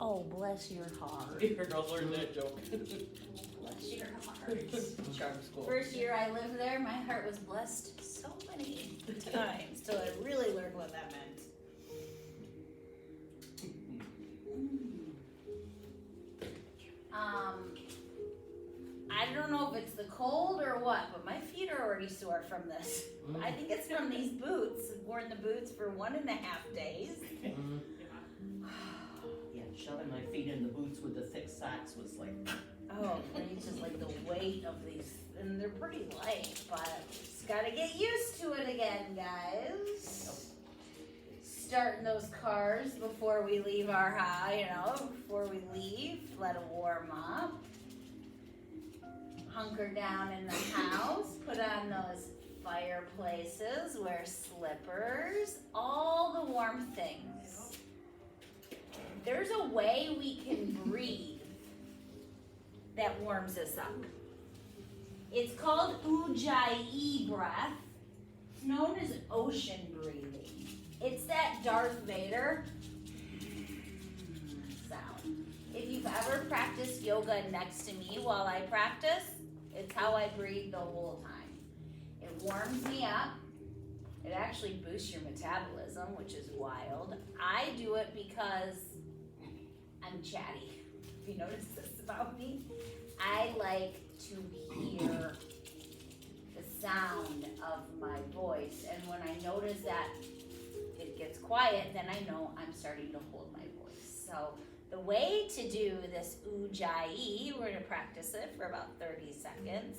Oh, bless your heart. Your girls learned that joke. Bless your heart. Charm school. First year I lived there, my heart was blessed so many times till I really learned what that meant. I don't know if it's the cold or what, but my feet are already sore from this. I think it's from these boots. I've worn the boots for 1.5 days. Yeah, shoving my feet in the boots with the thick socks was like. Oh, it's just like the weight of these, and they're pretty light, but just gotta get used to it again, guys. Starting those cars before we leave our house, before we leave, let it warm up. Hunker down in the house, put on those fireplaces, wear slippers, all the warm things. There's a way we can breathe that warms us up. It's called Ujjayi breath. It's known as ocean breathing. It's that Darth Vader sound. If you've ever practiced yoga next to me while I practice, it's how I breathe the whole time. It warms me up. It actually boosts your metabolism, which is wild. I do it because I'm chatty. If you notice this about me, I like to hear the sound of my voice. And when I notice that it gets quiet, then I know I'm starting to hold my voice. So the way to do this Ujjayi, we're going to practice it for about 30 seconds.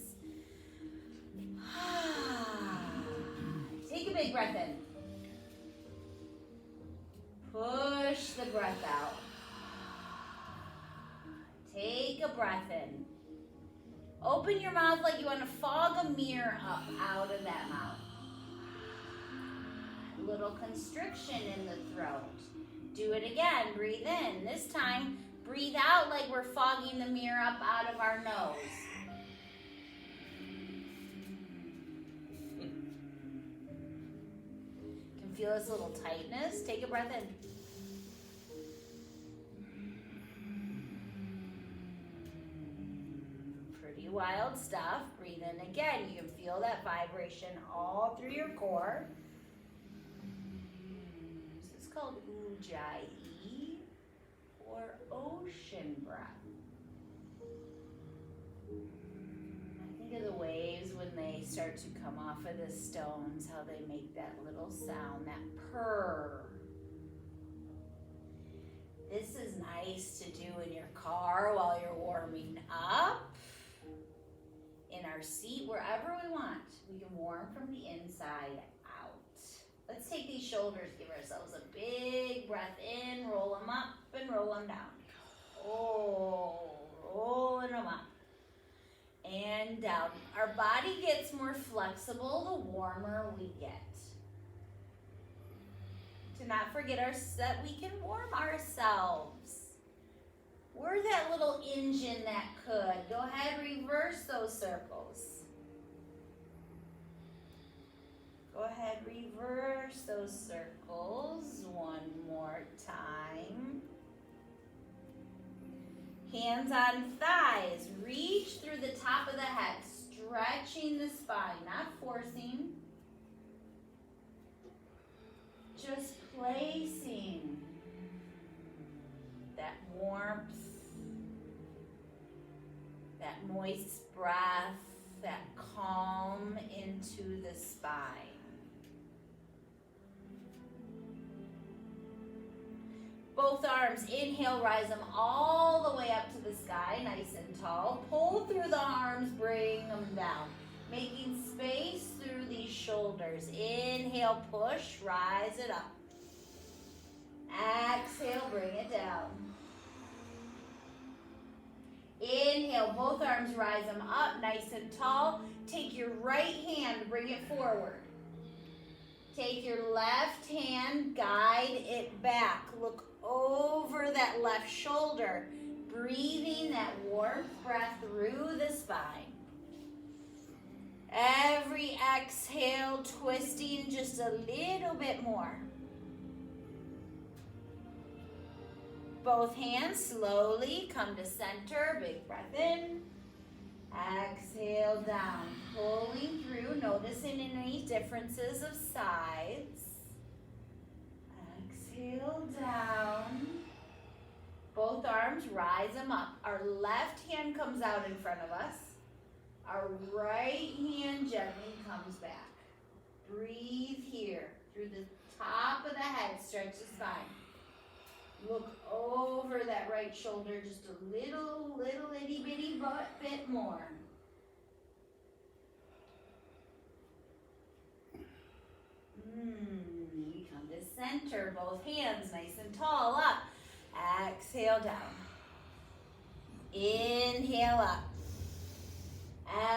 Take a big breath in. Push the breath out. Take a breath in. Open your mouth like you want to fog a mirror up out of that mouth. Little constriction in the throat. Do it again. Breathe in. This time, breathe out like we're fogging the mirror up out of our nose. You can feel this little tightness. Take a breath in. Pretty wild stuff. Breathe in again. You can feel that vibration all through your core. This is called Ujjayi, or ocean breath. I think of the waves when they start to come off of the stones, how they make that little sound, that purr. This is nice to do in your car while you're warming up, in our seat, wherever we want. We can warm from the inside out. Let's take these shoulders, give ourselves a big breath in, roll them up and roll them down. Oh, rolling them up and down. Our body gets more flexible the warmer we get. To not forget that we can warm ourselves. We're that little engine that could. Go ahead, reverse those circles. Go ahead, reverse those circles one more time. Hands on thighs. Reach through the top of the head, stretching the spine, not forcing. Just placing that warmth, that moist breath, that calm into the spine. Both arms, inhale, rise them all the way up to the sky, nice and tall. Pull through the arms, bring them down. Making space through these shoulders. Inhale, push, rise it up. Exhale, bring it down. Inhale, both arms, rise them up, nice and tall. Take your right hand, bring it forward. Take your left hand, guide it back. Look over that left shoulder, breathing that warm breath through the spine. Every exhale, twisting just a little bit more. both hands, slowly come to center, big breath in. Exhale down, pulling through, noticing any differences of sides. Exhale down. Both arms, rise them up. Our left hand comes out in front of us. Our right hand gently comes back. Breathe here. Through the top of the head, stretch the spine. Look over that right shoulder just a little itty bitty bit more. We come to center, both hands nice and tall, up. Exhale down. Inhale up.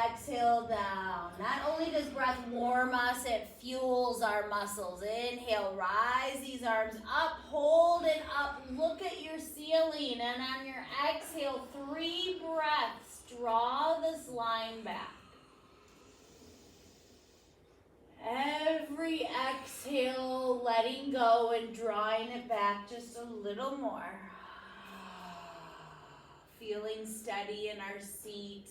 Exhale down. Not only does breath warm us, it fuels our muscles. Inhale, rise these arms up, hold it up, look at your ceiling, and on your exhale, 3 breaths, draw this line back. Every exhale, letting go and drawing it back just a little more. Feeling steady in our seat.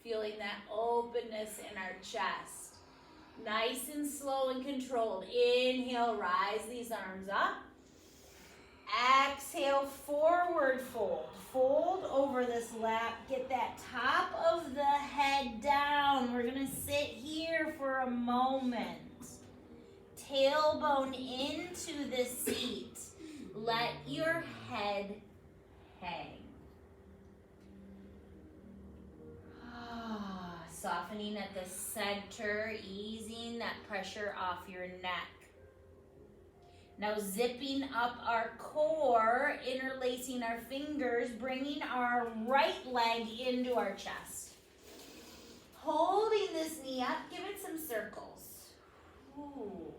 Feeling that openness in our chest. Nice and slow and controlled. Inhale, rise these arms up. Exhale, forward fold. Fold over this lap. Get that top of the head down. We're going to sit here for a moment. Tailbone into the seat. Let your head hang. Softening at the center, easing that pressure off your neck. Now zipping up our core, interlacing our fingers, bringing our right leg into our chest. Holding this knee up, give it some circles. Ooh.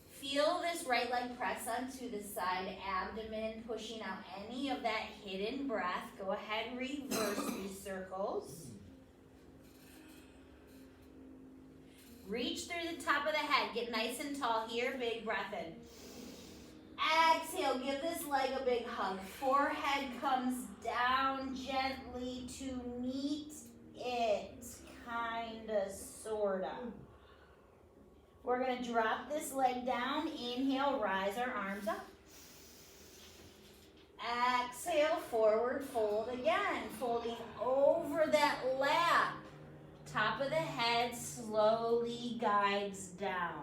Feel this right leg press onto the side abdomen, pushing out any of that hidden breath. Go ahead and reverse these circles. Reach through the top of the head. Get nice and tall here. Big breath in. Exhale. Give this leg a big hug. Forehead comes down gently to meet it. Kinda, sorta. We're going to drop this leg down. Inhale, rise our arms up. Exhale, forward fold again. Folding over that lap. Top of the head slowly guides down.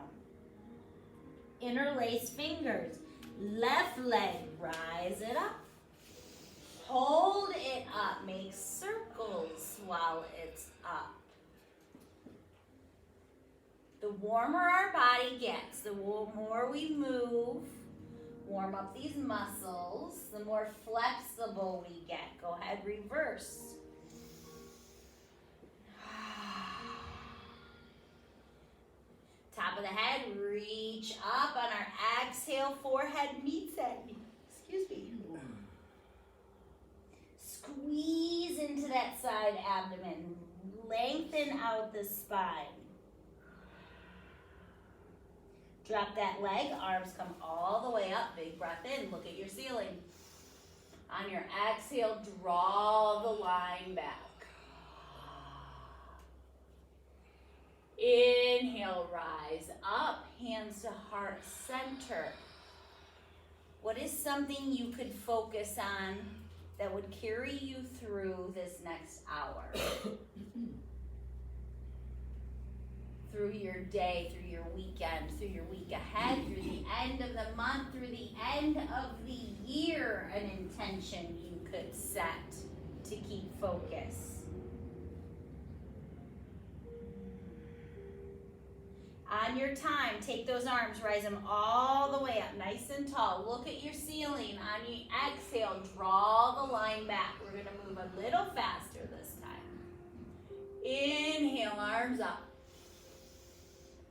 Interlace fingers. Left leg, rise it up. Hold it up. Make circles while it's up. The warmer our body gets, the more we move, warm up these muscles, the more flexible we get. Go ahead, reverse. Top of the head, reach up on our exhale, forehead meets that knee. Excuse me. Squeeze into that side abdomen. Lengthen out the spine. Drop that leg, arms come all the way up, big breath in, look at your ceiling. On your exhale, draw the line back. Inhale, rise up, hands to heart center. What is something you could focus on that would carry you through this next hour? Through your day, through your weekend, through your week ahead, through the end of the month, through the end of the year, an intention you could set to keep focus. On your time, take those arms, rise them all the way up, nice and tall. Look at your ceiling. On your exhale, draw the line back. We're going to move a little faster this time. Inhale, arms up.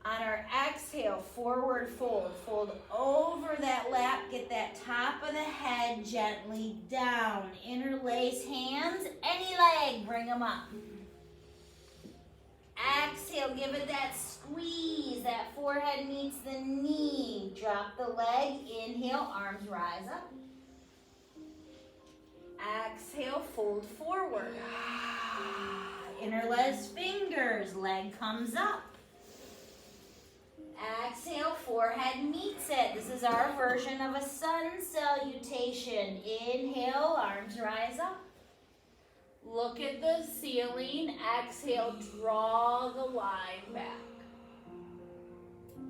On our exhale, forward fold. Fold over that lap. Get that top of the head gently down. Interlace hands. Any leg, bring them up. Exhale, give it that squeeze. That forehead meets the knee. Drop the leg. Inhale, arms rise up. Exhale, fold forward. Interlace fingers, leg comes up. Exhale, forehead meets it. This is our version of a sun salutation. Inhale, arms rise up. Look at the ceiling. Exhale, draw the line back.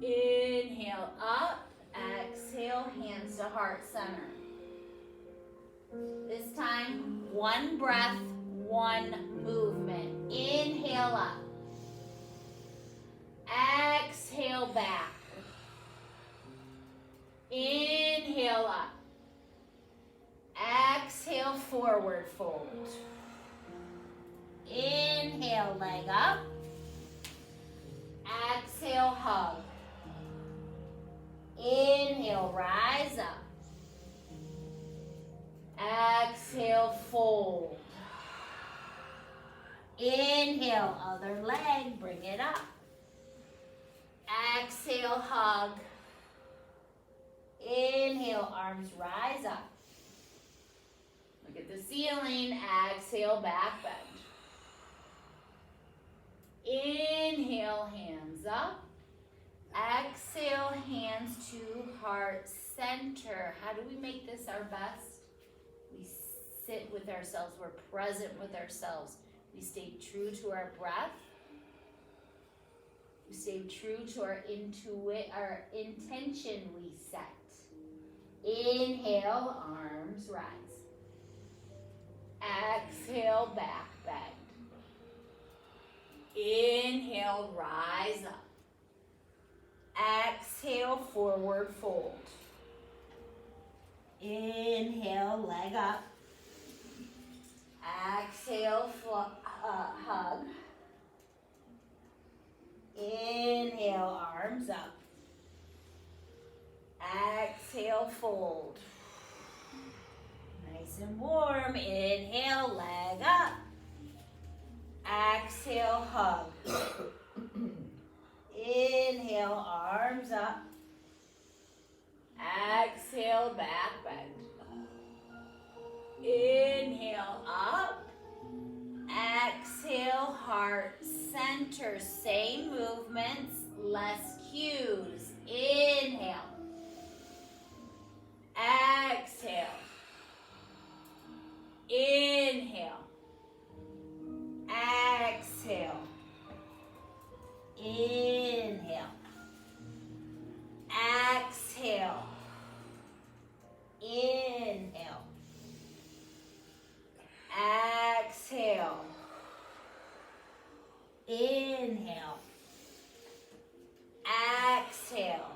Inhale, up. Exhale, hands to heart center. This time, one breath, one movement. Inhale up. Exhale back. Inhale up. Exhale forward fold. Inhale leg up. Exhale hug. Inhale rise up. Exhale fold. Inhale other leg, bring it up. Exhale, hug. Inhale, arms rise up. Look at the ceiling. Exhale, back bend. Inhale, hands up. Exhale, hands to heart center. How do we make this our best? We sit with ourselves. We're present with ourselves. We stay true to our breath. We stay true to our intention we set. Inhale, arms rise. Exhale, back bend. Inhale, rise up. Exhale, forward fold. Inhale, leg up. Exhale, hug. Inhale, arms up. Exhale, fold. Nice and warm. Inhale, leg up. Exhale, hug. Inhale, arms up. Exhale, back bend. Inhale, up. Exhale, heart center. Same movements, less cues. Inhale. Exhale. Inhale. Exhale. Inhale. Exhale. Inhale. Exhale. Inhale. Exhale.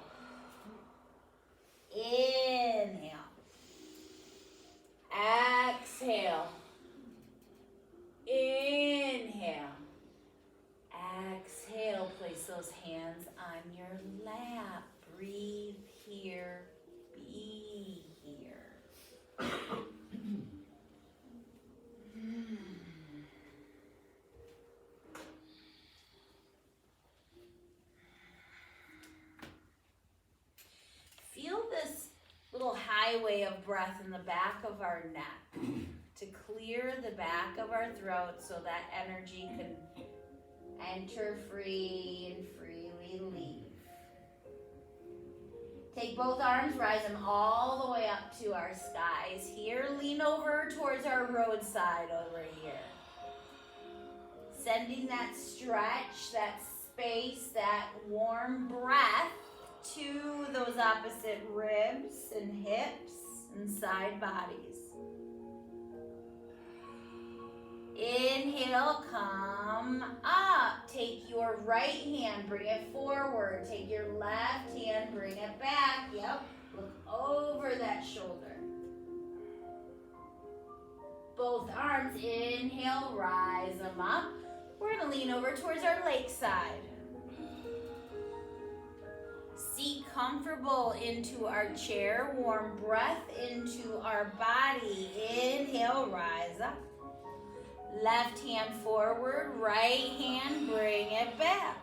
Inhale. Exhale. Inhale. Exhale. Place those hands on your lap. Breathe here. Be here. Feel this little highway of breath in the back of our neck to clear the back of our throat so that energy can enter free and freely leave. Take both arms, rise them all the way up to our skies here. Lean over towards our roadside over here. Sending that stretch, that space, that warm breath to those opposite ribs and hips and side bodies. Inhale, come up. Take your right hand, bring it forward. Take your left hand, bring it back. Yep, look over that shoulder. Both arms, inhale, rise them up. We're gonna lean over towards our lake side. Seat comfortable into our chair. Warm breath into our body. Inhale, rise up. Left hand forward, right hand, bring it back.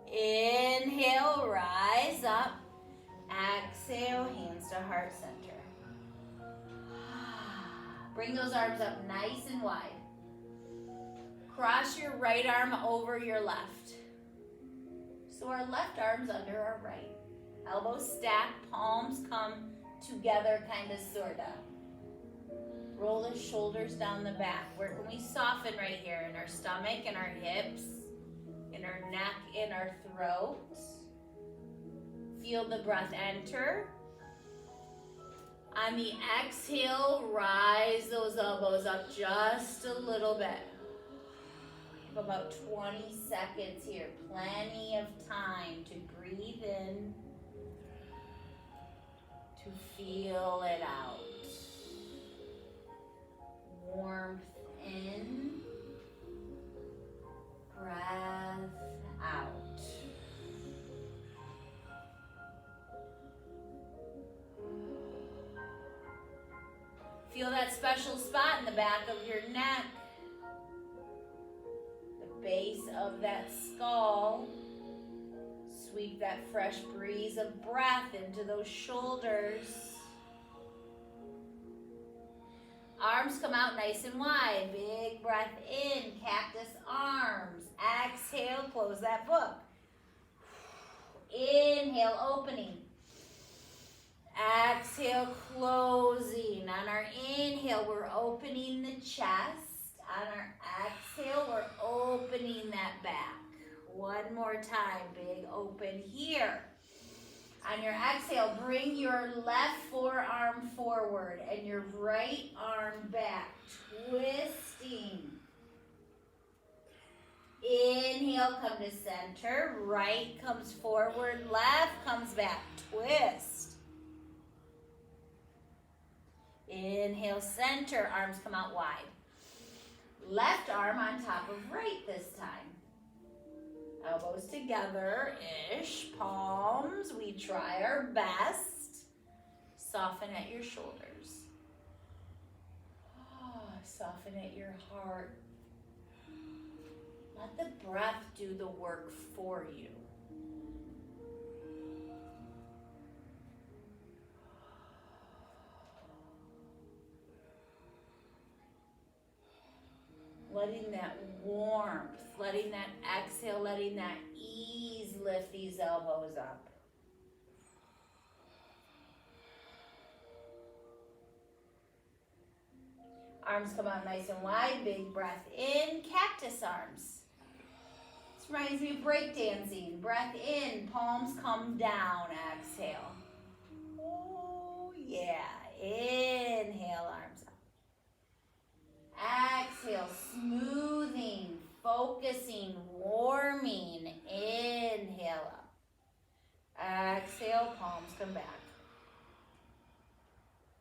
Inhale, rise up. Exhale, hands to heart center. Bring those arms up nice and wide. Cross your right arm over your left. So our left arm's under our right. Elbows stack, palms come together, kind of, sorta. Roll the shoulders down the back. Where can we soften right here? In our stomach, in our hips, in our neck, in our throat. Feel the breath enter. On the exhale, rise those elbows up just a little bit. We have about 20 seconds here. Plenty of time to breathe in, to feel it out. Warmth in, breath out. Feel that special spot in the back of your neck, the base of that skull. Sweep that fresh breeze of breath into those shoulders. Arms come out nice and wide. Big breath in, cactus arms. Exhale, close that book. Inhale, opening. Exhale, closing. On our inhale, we're opening the chest. On our exhale, we're opening that back. One more time, big open here. On your exhale, bring your left forearm forward and your right arm back, twisting. Inhale, come to center. Right comes forward, left comes back, twist. Inhale, center, arms come out wide. Left arm on top of right this time. Elbows together-ish, palms. We try our best. Soften at your shoulders. Soften at your heart. Let the breath do the work for you. Letting that warmth, letting that exhale, letting that ease lift these elbows up. Arms come out nice and wide, big breath in, cactus arms. This reminds me of breakdancing. Breath in, palms come down, exhale. Oh yeah, inhale, arms up. Exhale, smoothing, focusing, warming. Inhale up. Exhale, palms come back.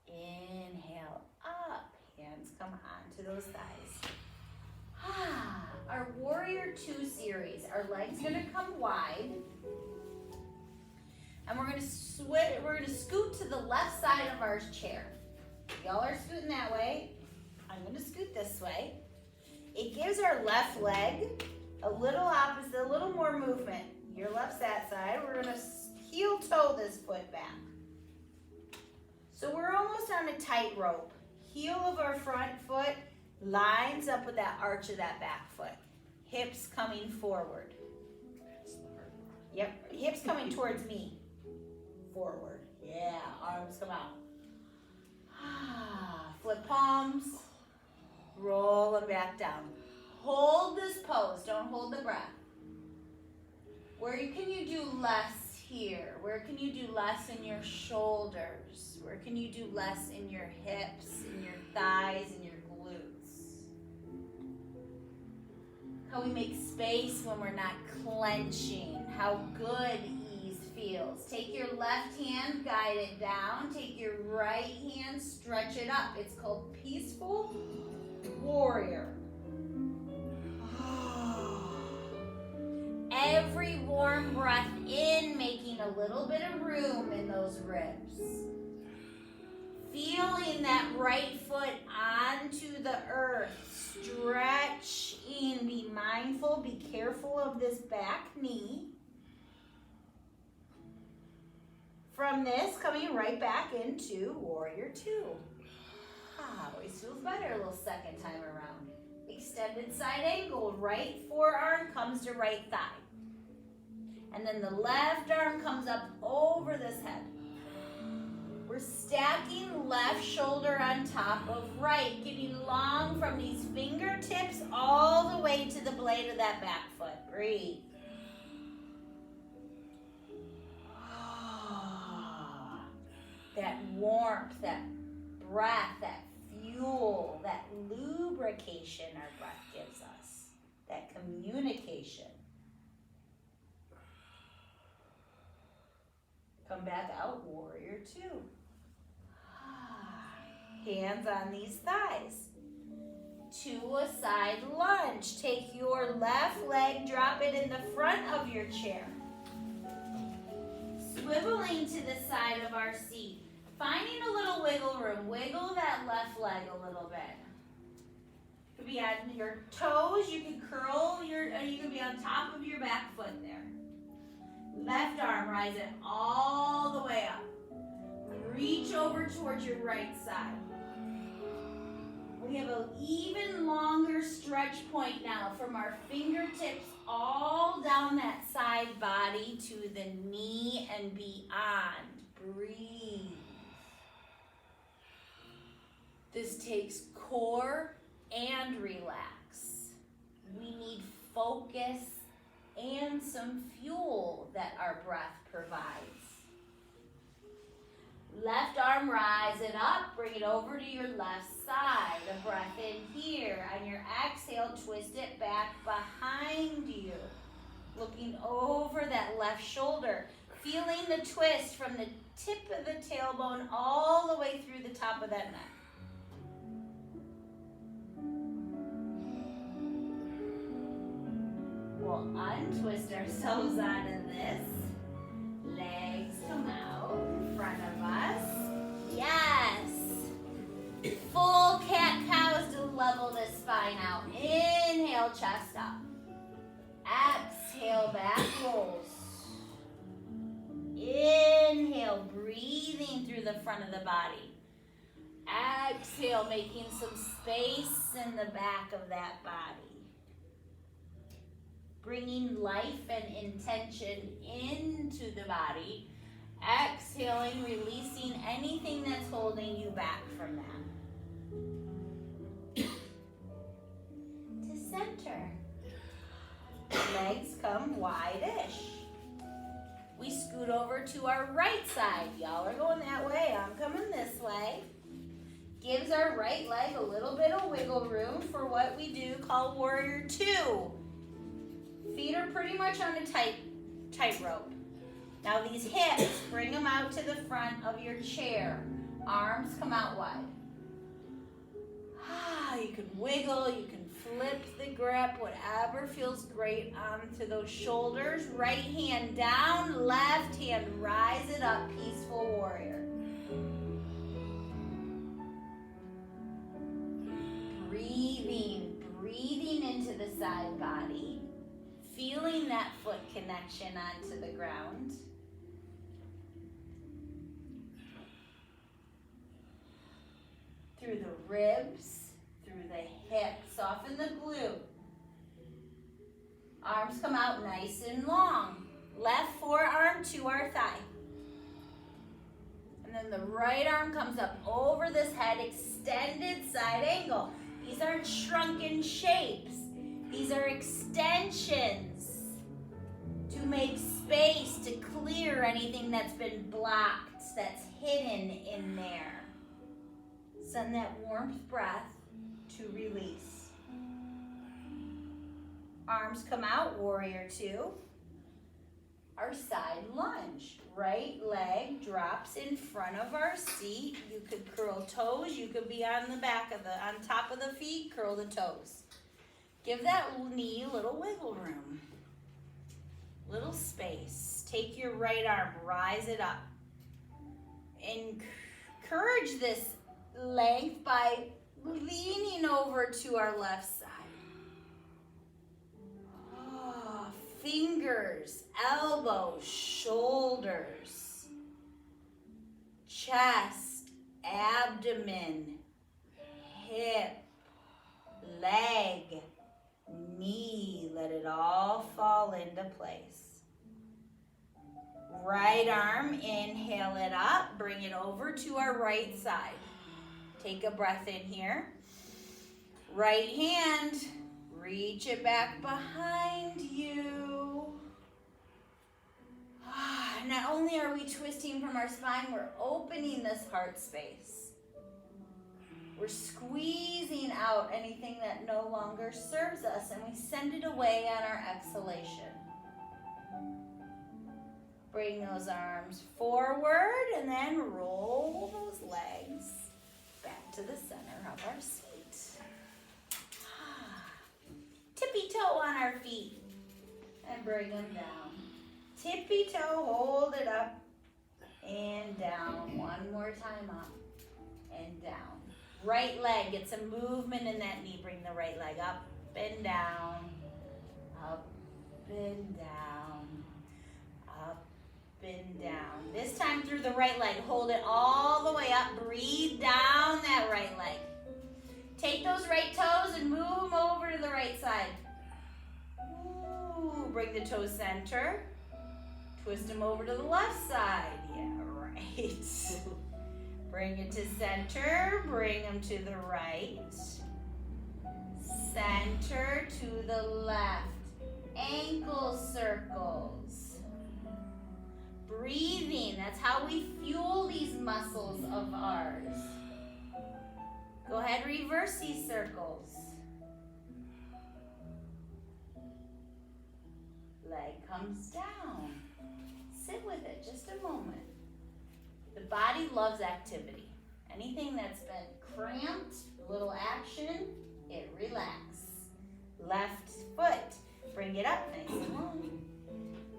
Inhale up. Hands come onto those thighs. Our Warrior 2 series. Our legs are going to come wide. And we're going to scoot to the left side of our chair. Y'all are scooting that way. I'm going to scoot this way. It gives our left leg a little opposite, a little more movement. Your left's that side. We're going to heel toe this foot back. So we're almost on a tightrope. Heel of our front foot lines up with that arch of that back foot. Hips coming forward. Yep, hips coming towards me. Forward. Yeah, arms come out. Flip palms. Roll them back down. Hold this pose. Don't hold the breath. Where can you do less here? Where can you do less in your shoulders? Where can you do less in your hips, in your thighs, in your glutes? How we make space when we're not clenching. How good ease feels. Take your left hand, guide it down. Take your right hand, stretch it up. It's called Peaceful Warrior. Every warm breath in, making a little bit of room in those ribs. Feeling Feeling that right foot onto the earth. Stretching. Be mindful. Be careful of this back knee. From this, coming right back into warrior two. Always feels better a little second time around. Extended side angle. Right forearm comes to right thigh. And then the left arm comes up over this head. We're stacking left shoulder on top of right, getting long from these fingertips all the way to the blade of that back foot. Breathe. That warmth, that breath, that fuel, that lubrication our breath gives us, that communication. Come back out, warrior two. Hands on these thighs. To a side lunge. Take your left leg, drop it in the front of your chair. Swiveling to the side of our seat. Finding a little wiggle room. Wiggle that left leg a little bit. You could be on your toes. You could curl you could be on top of your back foot there. Left arm, rise it all the way up. Reach over towards your right side. We have an even longer stretch point now from our fingertips all down that side body to the knee and beyond. Breathe. This takes core and relax. We need focus and some fuel that our breath provides. Left arm, rise it up, bring it over to your left side. A breath in here. On your exhale, twist it back behind you. Looking over that left shoulder. Feeling the twist from the tip of the tailbone all the way through the top of that neck. We'll untwist ourselves out of this. Legs come out in front of us. Yes. Full cat-cows to level the spine out. Inhale, chest up. Exhale, back rolls. Inhale, breathing through the front of the body. Exhale, making some space in the back of that body. Bringing life and intention into the body. Exhaling, releasing anything that's holding you back from that. To center. Legs come wide-ish. We scoot over to our right side. Y'all are going that way. I'm coming this way. Gives our right leg a little bit of wiggle room for what we do call warrior two. Feet are pretty much on a tightrope. Now these hips, bring them out to the front of your chair. Arms come out wide. You can wiggle, you can flip the grip, whatever feels great onto those shoulders. Right hand down, left hand rise it up, peaceful warrior. Breathing into the side body. Feeling that foot connection onto the ground. Through the ribs, through the hips, soften the glute. Arms come out nice and long. Left forearm to our thigh. And then the right arm comes up over this head, extended side angle. These aren't shrunken shapes. These are extensions to make space, to clear anything that's been blocked, that's hidden in there. Send that warmth breath to release. Arms come out, warrior two. Our side lunge. Right leg drops in front of our seat. You could curl toes. You could be on the back of on top of the feet, curl the toes. Give that knee a little wiggle room. Little space. Take your right arm, rise it up. Encourage this length by leaning over to our left side. Oh, fingers, elbows, shoulders, chest, abdomen, hip, leg, knee. Let it all fall into place. Right arm, inhale it up, bring it over to our right side. Take a breath in here. Right hand, reach it back behind you. Not only are we twisting from our spine, we're opening this heart space. We're squeezing out anything that no longer serves us, and we send it away on our exhalation. Bring those arms forward and then roll those legs back to the center of our seat. Tippy toe on our feet and bring them down. Tippy toe, hold it up and down. One more time, up and down. Right leg, get some movement in that knee. Bring the right leg up and down, up and down, up and down. This time through the right leg. Hold it all the way up. Breathe down that right leg. Take those right toes and move them over to the right side. Ooh, bring the toes center. Twist them over to the left side. Yeah, right. Bring it to center. Bring them to the right. Center to the left. Ankle circles. Breathing, that's how we fuel these muscles of ours. Go ahead, reverse these circles. Leg comes down. Sit with it just a moment. The body loves activity. Anything that's been cramped, a little action, it relaxes. Left foot, bring it up nice and long.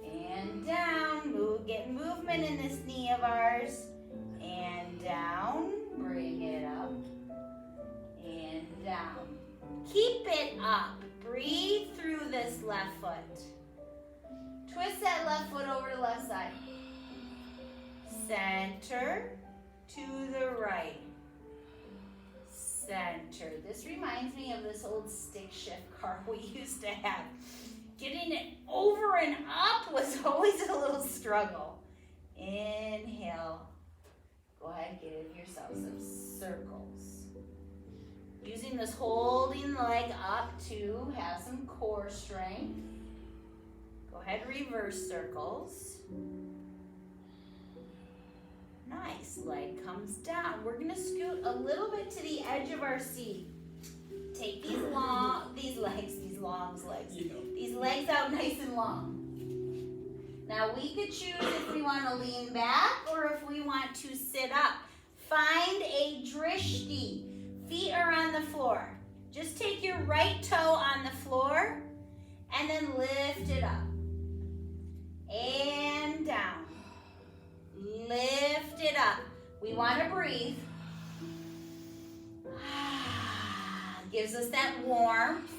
And down, get movement in this knee of ours. And down, bring it up. And down. Keep it up. Breathe through this left foot. Twist that left foot over to the left side. Center to the right. Center. This reminds me of this old stick shift car we used to have. Getting it over and up was always a little struggle. Inhale. Go ahead, give yourself some circles. Using this holding the leg up to have some core strength. Go ahead, reverse circles. Nice, leg comes down. We're gonna scoot a little bit to the edge of our seat. Take these legs out nice and long. Now we could choose if we want to lean back or if we want to sit up. Find a drishti. Feet are on the floor. Just take your right toe on the floor and then lift it up. And down. Lift it up. We want to breathe. Gives us that warmth,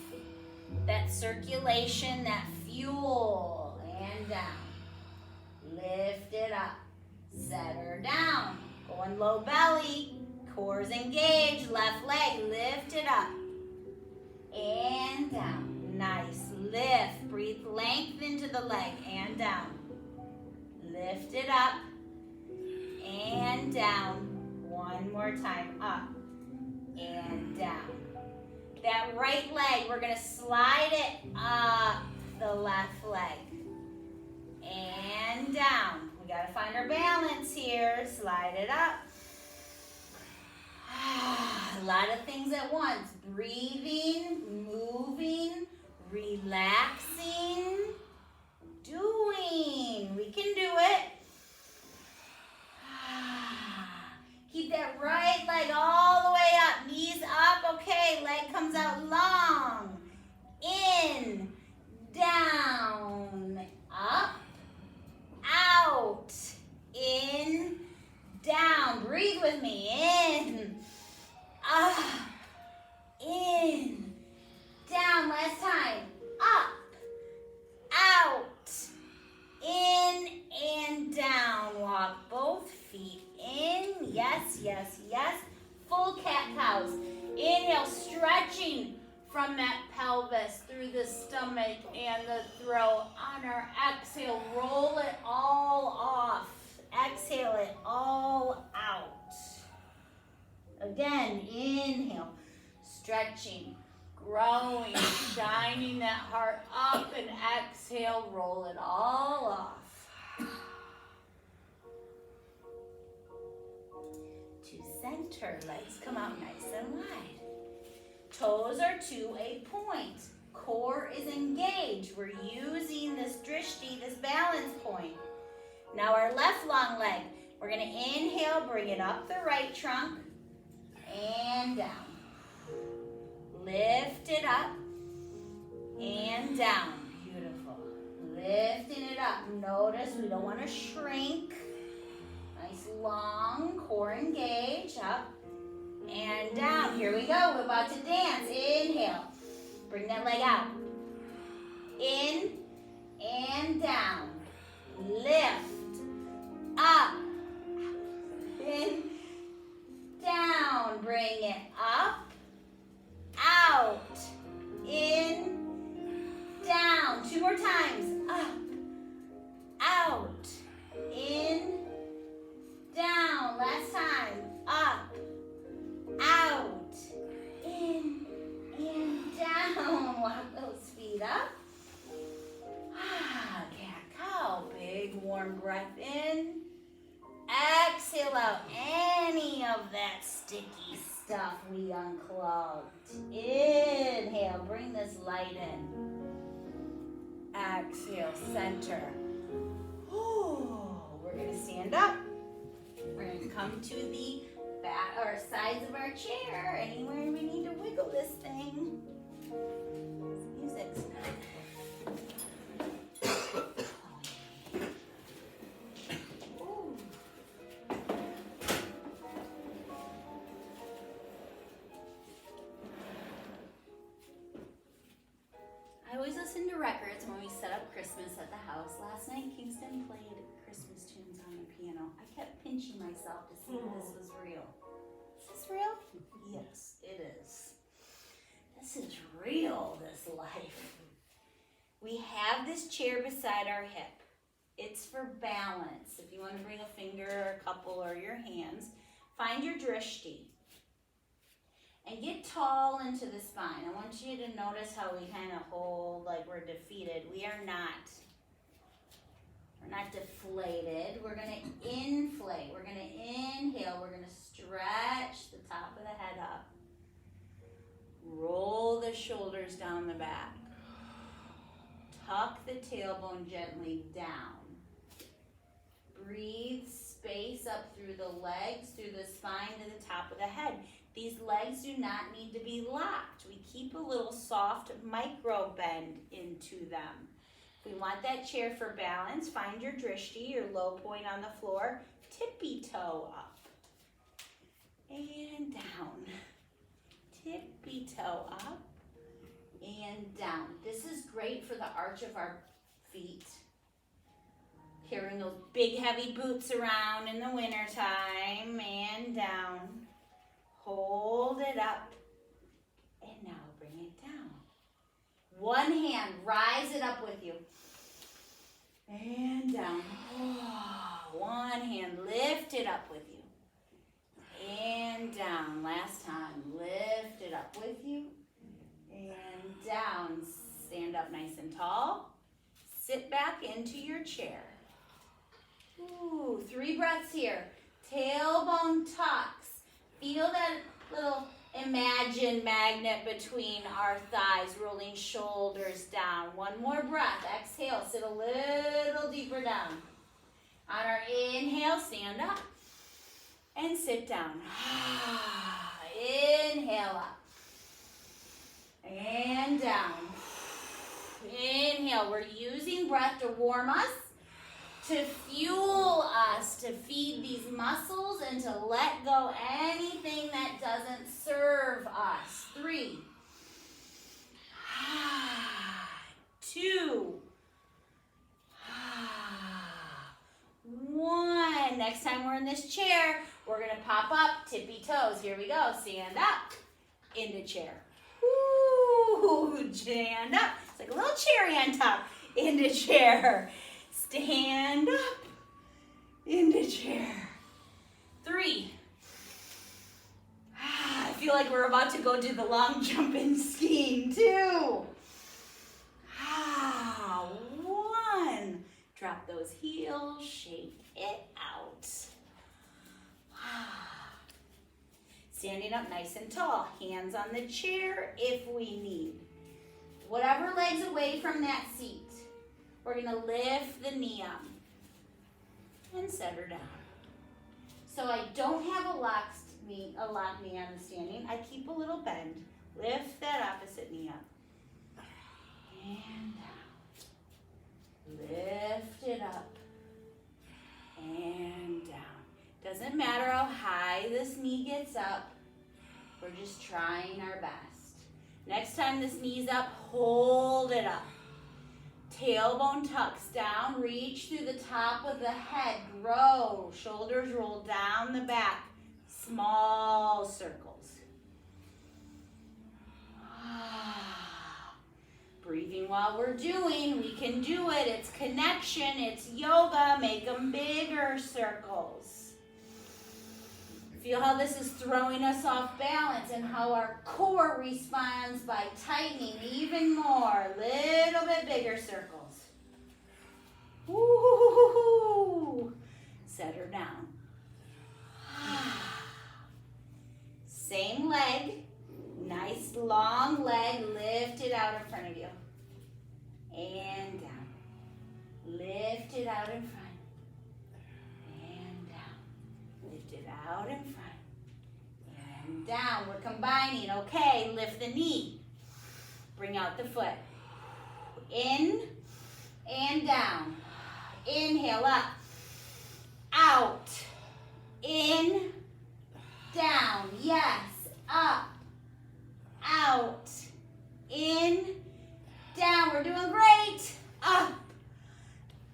that circulation, that fuel. And down. Lift it up. Set her down. Going low belly. Core's engaged. Left leg. Lift it up. And down. Nice. Lift. Breathe length into the leg. And down. Lift it up. And down. One more time. Up. And down. That right leg, we're going to slide it up the left leg. And down. We got to find our balance here. Slide it up. A lot of things at once. Breathing, moving, relaxing, doing. We can do it. Keep that right leg all the way up. Knees up. Okay, leg comes out long. In, down, up, out, in, down. Breathe with me. In, cows. Inhale, stretching from that pelvis through the stomach and the throat. On our exhale, roll it all off. Exhale it all out. Again, inhale, stretching, growing, shining that heart up, and exhale, roll it all off. To center, legs come out nice and wide. Toes are to a point. Core is engaged. We're using this drishti, this balance point. Now our left long leg. We're gonna inhale, bring it up the right trunk and down. Lift it up and down. Beautiful. Lifting it up. Notice we don't want to shrink. Nice long core engage. Up and down. Here we go. We're about to dance. Inhale. Bring that leg out. In and down. Lift. Up. In. Down. Bring it up. Out. In. Down. 2 more times. Up. Out. In. Down. Last time. Up. Out. In. And down. Walk those feet up. Cat-cow. Big warm breath in. Exhale out any of that sticky stuff we unclogged. Inhale, bring this light in. Exhale, center. We're gonna stand up. We're gonna come to the back or sides of our chair. Anywhere we need to wiggle this thing. Music's I always listen to records when we set up Christmas at the house. Last night, Kingston played Christmas tunes on the piano. I kept pinching myself to see if this was real. Is this real? Yes, it is. This is real, this life. We have this chair beside our hip. It's for balance. If you want to bring a finger or a couple or your hands, find your drishti. And get tall into the spine. I want you to notice how we kind of hold like we're defeated. We are not. We're not deflated. We're going to inflate. We're going to inhale. We're going to stretch the top of the head up. Roll the shoulders down the back. Tuck the tailbone gently down. Breathe space up through the legs, through the spine to the top of the head. These legs do not need to be locked. We keep a little soft micro bend into them. If we want that chair for balance, find your drishti, your low point on the floor, tippy toe up and down. Tippy toe up and down. This is great for the arch of our feet. Carrying those big heavy boots around in the wintertime and down. Hold it up, and now bring it down. One hand, rise it up with you, and down. One hand, lift it up with you, and down. Last time, lift it up with you, and down. Stand up nice and tall. Sit back into your chair. 3 breaths here. Tailbone tucks. Feel that little imagined magnet between our thighs, rolling shoulders down. One more breath. Exhale, sit a little deeper down. On our inhale, stand up and sit down. Inhale up and down. Inhale. We're using breath to warm us, to fuel us, to feed these muscles, and to let go anything that doesn't serve us. 3, 2, 1. Next time we're in this chair, we're going to pop up, tippy toes. Here we go. Stand up, into chair. Ooh, stand up. It's like a little cherry on top. Into chair. Stand up, into chair. 3. I feel like we're about to go do the long jump and skiing. 2. 1. Drop those heels, shake it out. Standing up nice and tall, hands on the chair if we need. Whatever leg's away from that seat, we're gonna lift the knee up and set her down. So I don't have a locked knee on the standing. I keep a little bend. Lift that opposite knee up. And down. Lift it up. And down. Doesn't matter how high this knee gets up. We're just trying our best. Next time this knee's up, hold it up. Tailbone tucks down, reach through the top of the head, grow. Shoulders roll down the back. Small circles. Breathing while we're doing, we can do it. It's connection, it's yoga. Make them bigger circles. Feel how this is throwing us off balance and how our core responds by tightening even more. Little bit bigger circles. Woo-hoo-hoo-hoo-hoo. Set her down. Same leg. Nice long leg. Lift it out in front of you. And down. Lift it out in front. And down. Lift it out in front. And down. We're combining. Okay, lift the knee. Bring out the foot. In and down. Inhale up. Out. In. Down. Yes. Up. Out. In. Down. We're doing great. Up.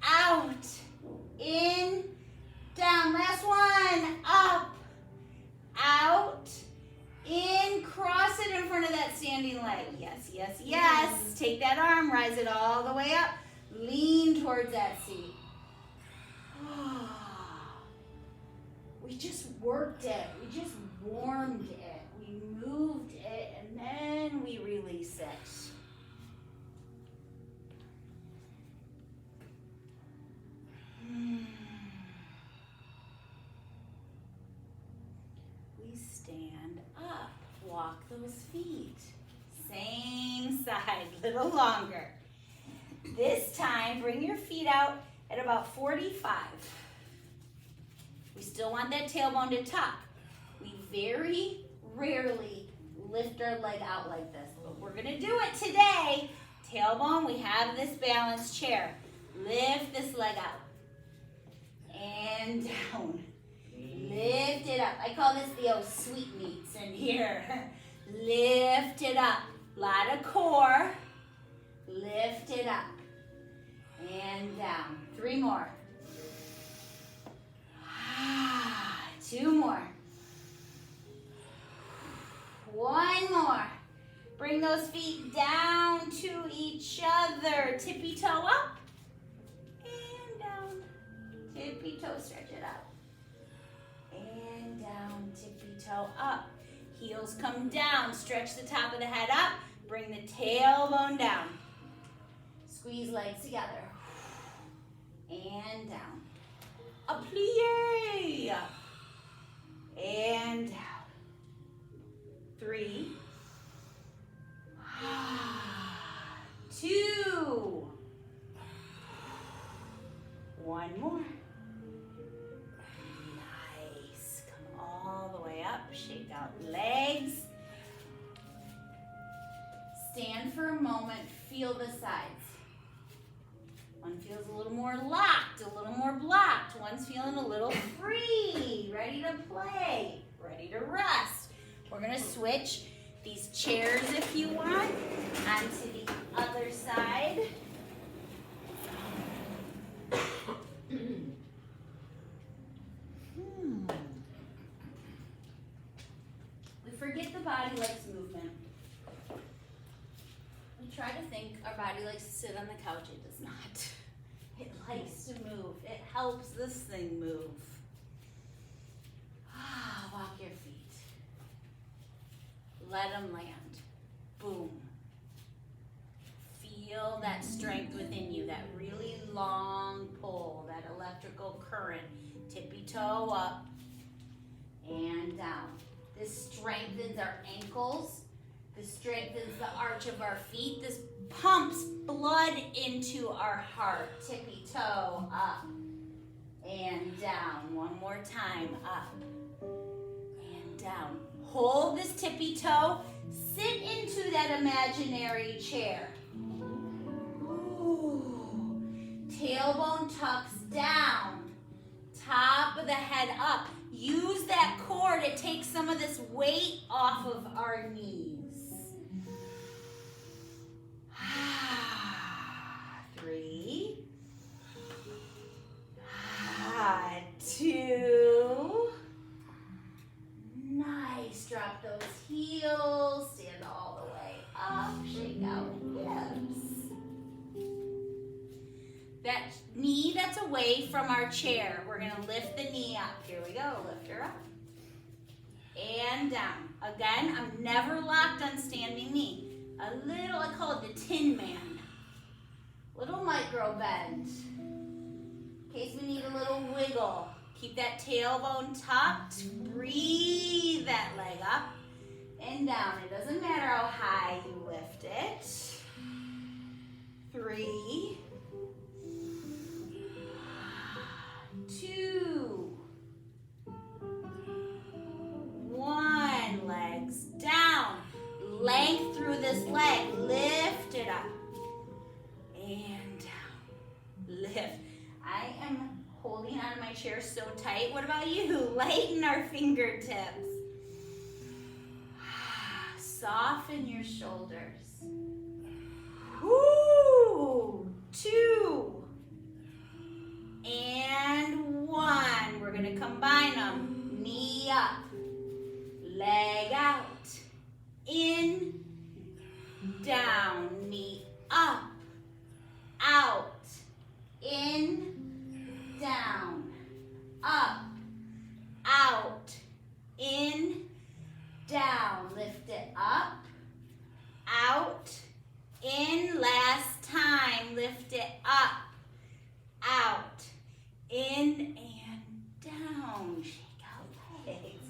Out. In. Down. Last one. Up. Out. In. Cross it in front of that standing leg. Yes, yes, yes. Take that arm. Rise it all the way up. Lean towards that seat. We just worked it. We just warmed it. We moved it, and then we release it. We stand up. Walk those feet. Same side, little longer. This time, bring your feet out at about 45. We still want that tailbone to tuck. We very rarely lift our leg out like this, but we're gonna do it today. Tailbone, we have this balanced chair. Lift this leg out. And down. Lift it up. I call this the sweetmeats in here. Lift it up. Lot of core. Lift it up. And down. 3 more. 2 more. 1 more. Bring those feet down to each other. Tippy toe up and down. Tippy toe, stretch it out. And down, tippy toe up. Heels come down. Stretch the top of the head up. Bring the tailbone down. Squeeze legs together. And down. A plie. And down. 3. 2. 1 more. Nice. Come all the way up. Shake out legs. Stand for a moment. Feel the sides. One feels a little more locked, a little more blocked. One's feeling a little free, ready to play, ready to rest. We're gonna switch these chairs, if you want, onto the other side. body likes movement. We try to think our body likes to sit on the couch. It does not. It likes to move. It helps this thing move. Walk your feet. Let them land. Boom. Feel that strength within you, that really long pull, that electrical current. Tippy toe up and down. This strengthens our ankles. This strengthens the arch of our feet. This pumps blood into our heart. Tippy toe up and down. One more time, up and down. Hold this tippy toe. Sit into that imaginary chair. Ooh. Tailbone tucks down. Top of the head up. Use that core to take some of this weight off of our knees. 3, 2. Nice. Drop those heels. Stand all the way up. Shake out hips. That knee that's away from our chair, we're gonna lift the knee up. Here we go, lift her up. And down. Again, I'm never locked on standing knee. A little, I call it the Tin Man. Little micro bend. In case we need a little wiggle. Keep that tailbone tucked. Breathe that leg up and down. It doesn't matter how high you lift it. 3, 2, 1. Legs down. Length through this leg. Lift it up and down. Lift. I am holding on to my chair so tight. What about you? Lighten our fingertips. Soften your shoulders. Woo! 2 and 1. We're going to combine them. Knee up. Leg out. In. Down. Knee up. Out. In. Down, up, out, in, down. Lift it up, out, in. Last time. Lift it up, out, in, and down. Shake out legs.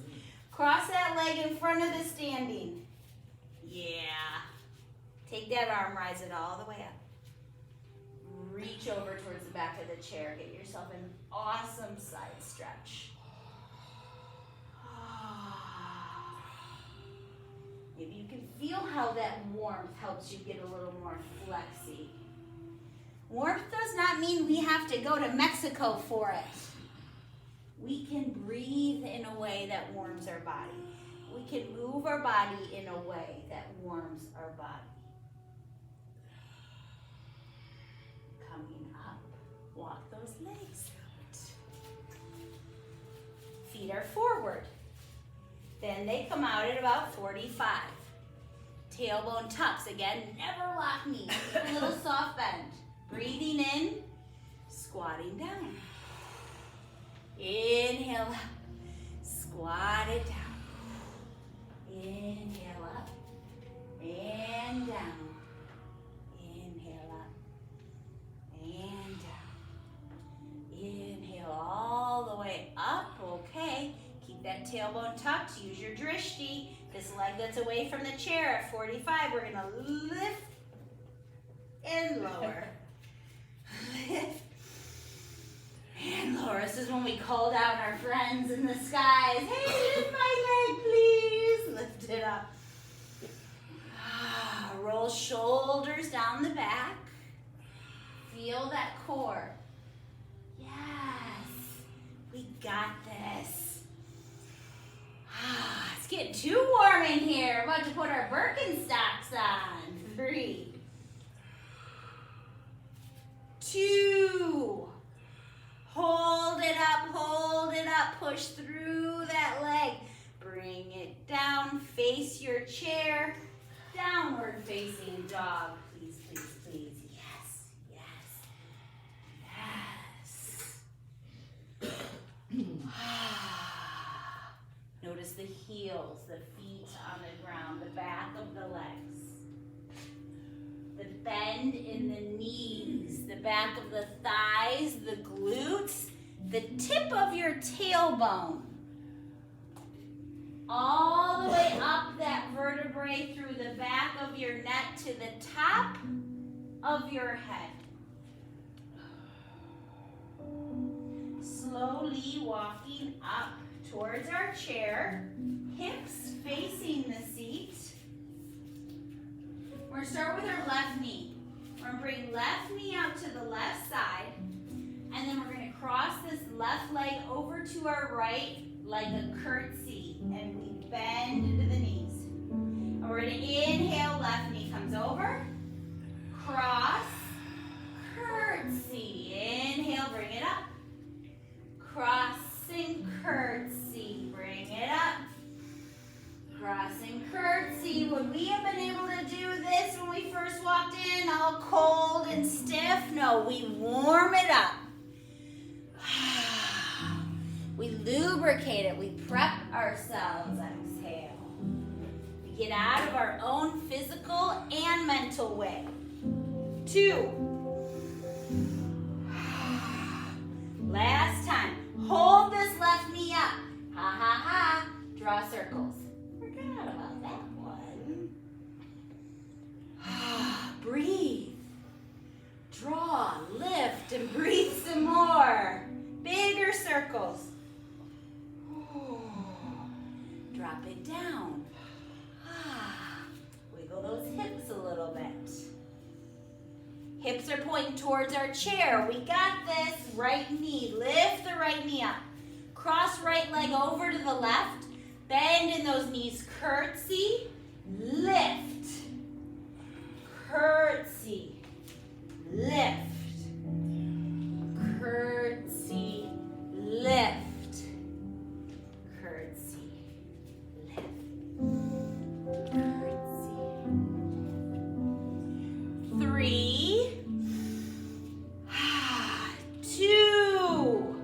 Cross that leg in front of the standing. Yeah. Take that arm, rise it all the way up. Reach over towards the back of the chair. Get yourself an awesome side stretch. Maybe you can feel how that warmth helps you get a little more flexy. Warmth does not mean we have to go to Mexico for it. We can breathe in a way that warms our body. We can move our body in a way that warms our body. Coming up, walk those legs out. Feet are forward. Then they come out at about 45. Tailbone tucks. Again, never lock knees. A little soft bend. Breathing in, squatting down. Inhale up, squat it down. Inhale up and down. Inhale up and down. Inhale all the way up. Okay. Keep that tailbone tucked. Use your drishti. This leg that's away from the chair at 45, we're going to lift and lower. Lift and lower. This is when we call down our friends in the skies. Hey, lift my leg, please. Lift it up. Roll shoulders down the back. Feel that core. Yes, we got this. It's getting too warm in here. We're about to put our Birkenstocks on. 3, 2. Hold it up, push through that leg. Bring Bring it down, face your chair, downward facing dog. Please, please, please. Yes, yes, yes. Notice the heels, the feet on the ground, the back of the legs. The bend in the knees, the back of the thighs, the glutes, the tip of your tailbone. All the way up that vertebrae through the back of your neck to the top of your head. Slowly walking up towards our chair, hips facing the seat. We're going to start with our left knee. We're going to bring left knee out to the left side, and then we're going to cross this left leg over to our right like a curtsy, and we bend into the knees. And we're going to inhale, left knee comes over, cross, curtsy. Inhale, bring it up. Crossing, curtsy, bring it up. Crossing, curtsy. Would we have been able to do this when we first walked in, all cold and stiff? No, we warm it up. We lubricate it. We prep ourselves. Exhale. We get out of our own physical and mental way. 2. Last time. Hold this left knee up. Ha ha ha. Draw circles. Forgot about that one. Breathe. Draw, lift, and breathe some more. Bigger circles. Drop it down. Wiggle those hips a little bit. Hips are pointing towards our chair. We got this. Right knee. Lift the right knee up. Cross right leg over to the left. Bend in those knees. Curtsy. Lift. Curtsy. Lift. Curtsy. Lift. Curtsy. Lift. Curtsy. 3. 2.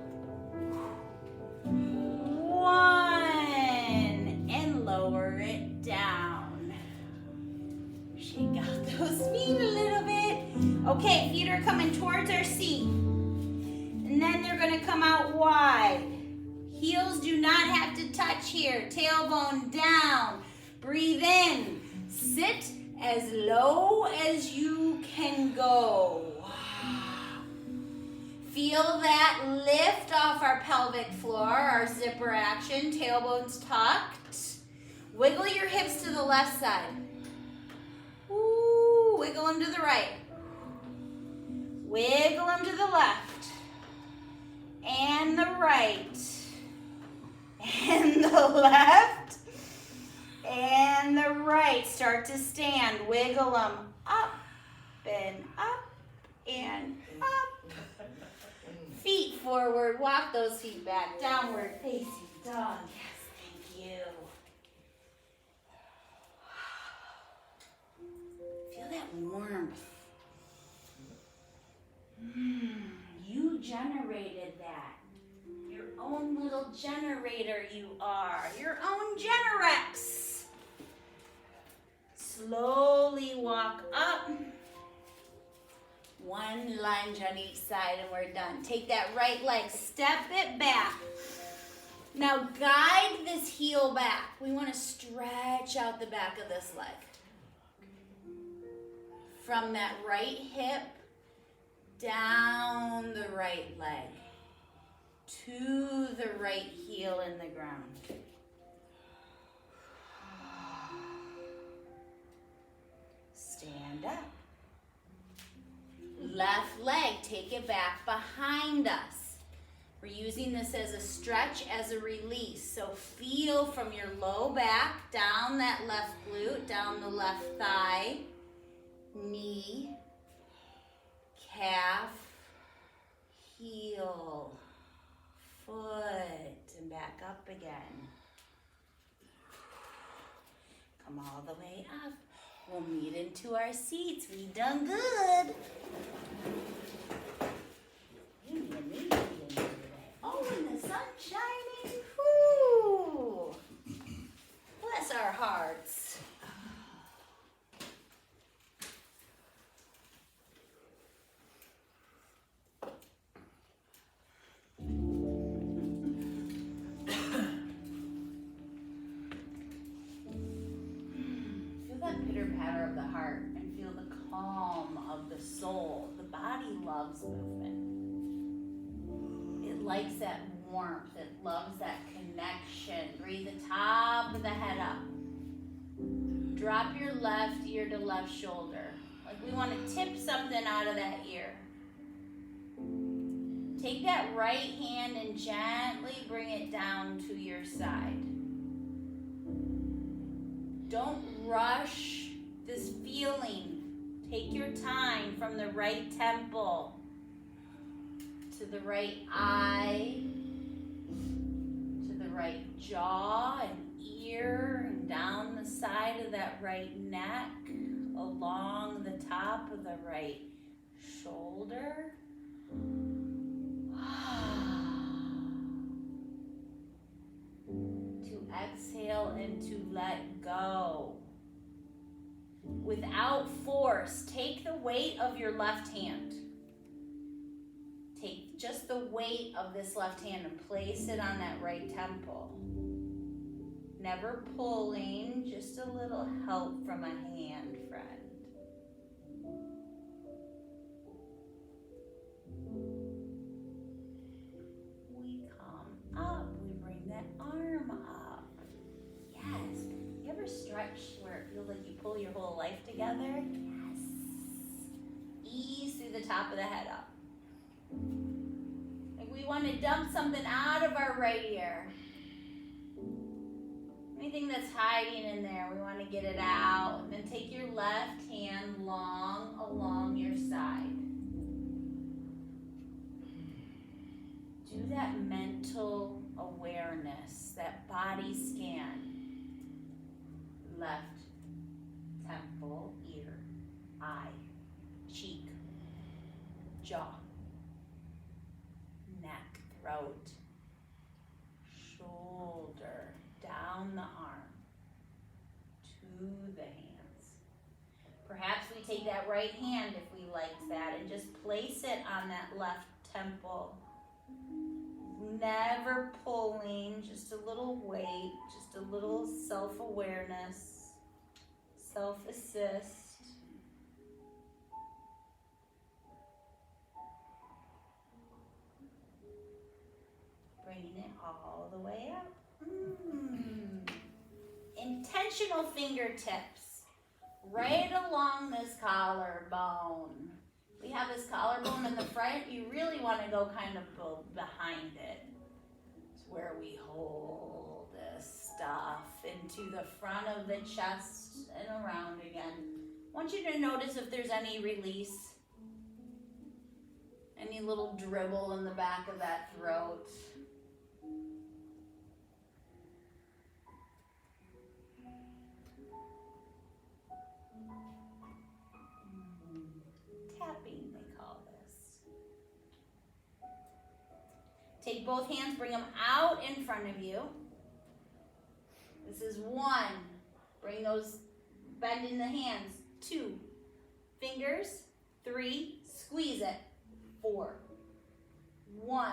1. And lower it down. Shake out those feet a little bit. Okay, feet are coming towards our seat. And then they're going to come out wide. Heels do not have to touch here. Tailbone down. Breathe in. Sit as low as you can go. Feel that lift off our pelvic floor, our zipper action. Tailbone's tucked. Wiggle your hips to the left side. Ooh, wiggle them to the right. Wiggle them to the left. And the right. And the left. And the right. Start to stand. Wiggle them up and up and up. Feet forward. Walk those feet back. Downward facing dog. Yes, thank you. Feel that warmth. You generated that. Your own little generator you are. Your own Generex. Slowly walk up. One lunge on each side and we're done. Take that right leg, step it back. Now guide this heel back. We want to stretch out the back of this leg. From that right hip down the right leg to the right heel in the ground. Stand up. Left leg, take it back behind us. We're using this as a stretch, as a release. So feel from your low back, down that left glute, down the left thigh, knee, calf, heel, foot, and back up again. Come all the way up. We'll meet into our seats. We done good. Oh, and the sun's shining. Whoo! Bless our hearts. Feel that pitter-patter of the heart and feel the calm of the soul. The body loves movement. It likes that warmth. It loves that connection. Breathe the top of the head up. Drop your left ear to left shoulder. Like we want to tip something out of that ear. Take that right hand and gently bring it down to your side. Don't rush this feeling. Take your time from the right temple to the right eye, to the right jaw and ear, and down the side of that right neck, along the top of the right shoulder. To exhale and to let go. Without force, take the weight of your left hand. Take just the weight of this left hand and place it on that right temple. Never pulling, just a little help from a hand, friend. We come up, we bring that arm up. Yes. You ever stretch where it feels like you pull your whole life together? Yes. Ease through the top of the head up. Like we want to dump something out of our right ear. Anything that's hiding in there, we want to get it out. And then take your left hand long along your side. Do that mental awareness, that body scan. Left temple, ear, eye, cheek, jaw, neck, throat, shoulder, down the arm, to the hands. Perhaps we take that right hand if we like that and just place it on that left temple. Never pulling, just a little weight, just a little self-awareness, self-assist. Bringing it all the way up. Intentional fingertips right along this collarbone. We have this collarbone in the front. You really want to go kind of behind it. It's where we hold this stuff into the front of the chest and around again. I want you to notice if there's any release, any little dribble in the back of that throat. Tapping, they call this. Take both hands, bring them out in front of you. This is 1. Bring those, bend in the hands. 2. Fingers. 3. Squeeze it. 4. 1,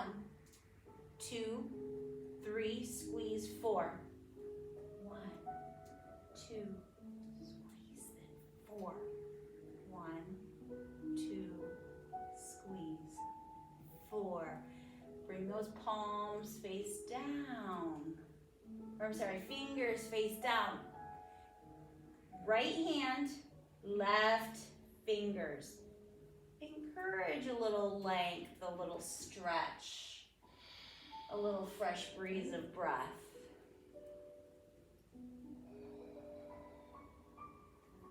2, 3. Squeeze. 4. 1, 2. Squeeze it. 4. 1, 2. Squeeze. 4. Bring those palms face down. Fingers face down. Right hand, left fingers. Encourage a little length, a little stretch, a little fresh breeze of breath.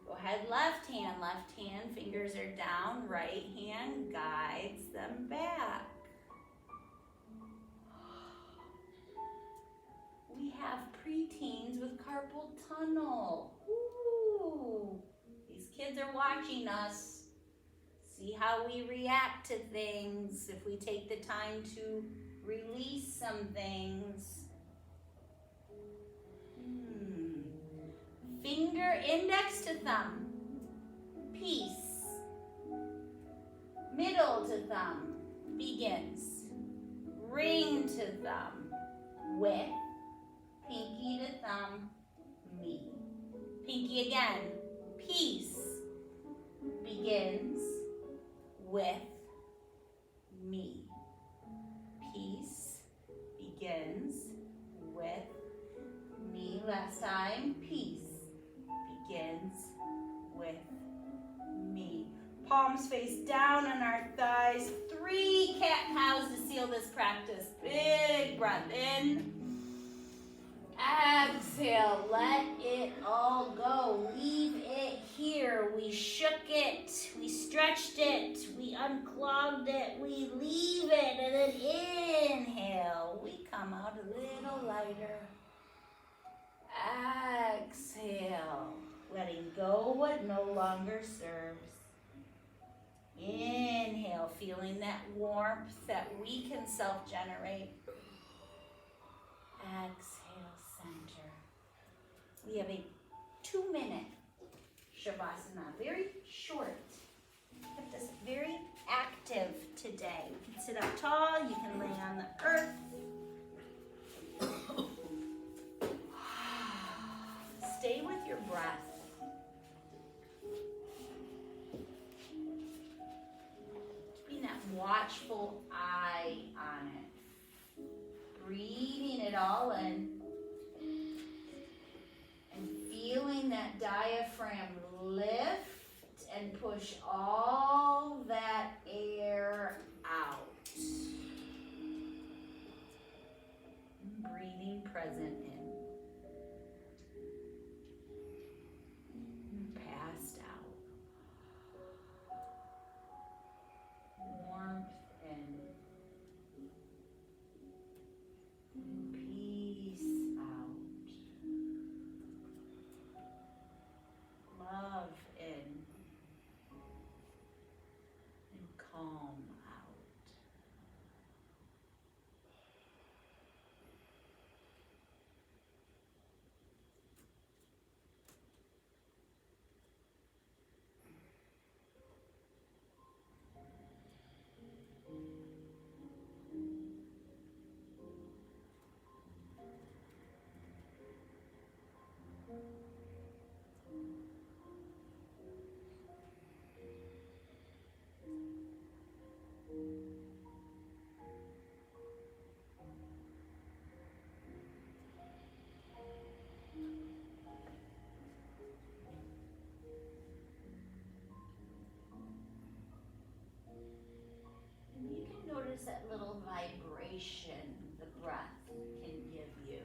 Go ahead, left hand, fingers are down, right hand guides them back. We have preteens with carpal tunnel. Ooh. kids are watching us. See how we react to things if we take the time to release some things. Finger, index to thumb, peace. Middle to thumb, begins. Ring to thumb, with. Pinky to thumb, me. Pinky again, peace. Begins with me. Peace begins with me. Last time, peace begins with me. Palms face down on our thighs. 3 cat-cows to seal this practice. Big breath in. Exhale, let it all go. Leave it here. We shook it, we stretched it, we unclogged it, we leave it, and then inhale. We come out a little lighter. Exhale, letting go what no longer serves. Inhale, feeling that warmth that we can self-generate. Exhale, center. We have a 2-minute Shavasana, very short. Kept us very active today. You can sit up tall, you can lay on the earth. Stay with your breath. Keeping that watchful eye on it. Breathing it all in. And feeling that diaphragm lift and push all that air out. Breathing present in. Passed out. Warmth in. Peace out. Love in. And calm out. Notice that little vibration the breath can give you.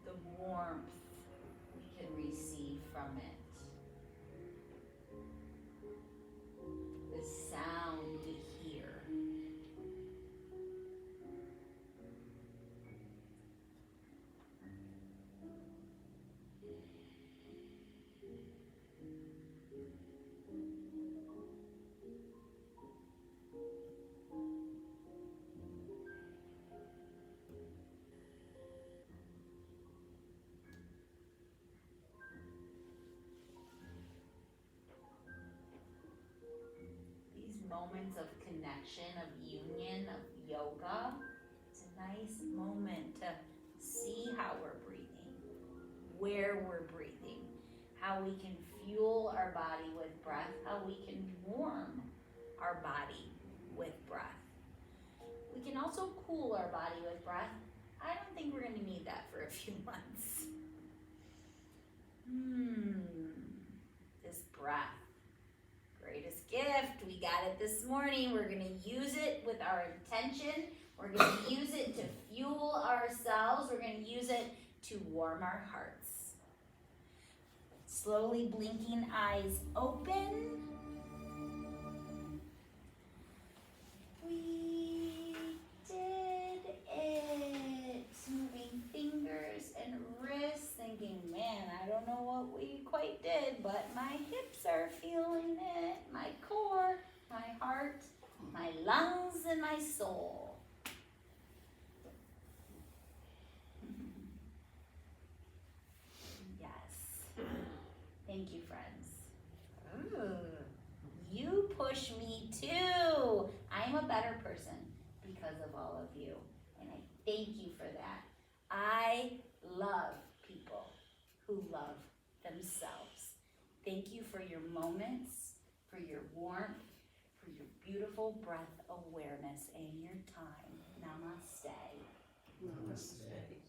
The warmth we can receive from it. The sound we hear. Moments of connection, of union, of yoga. It's a nice moment to see how we're breathing, where we're breathing, how we can fuel our body with breath, how we can warm our body with breath. We can also cool our body with breath. I don't think we're going to need that for a few months. This breath. Greatest gift. We got it this morning. We're going to use it with our intention. We're going to use it to fuel ourselves. We're going to use it to warm our hearts. Slowly blinking eyes open. We did it. Moving fingers and wrists and thinking, man, I don't know what we quite did, but my hips are feeling it, my core, my heart, my lungs, and my soul. Yes. Thank you, friends. Ooh. You push me too. I'm a better person because of all of you. And I thank you for that. I love people who love themselves. Thank you for your moments, for your warmth, for your beautiful breath awareness and your time. Namaste. Namaste.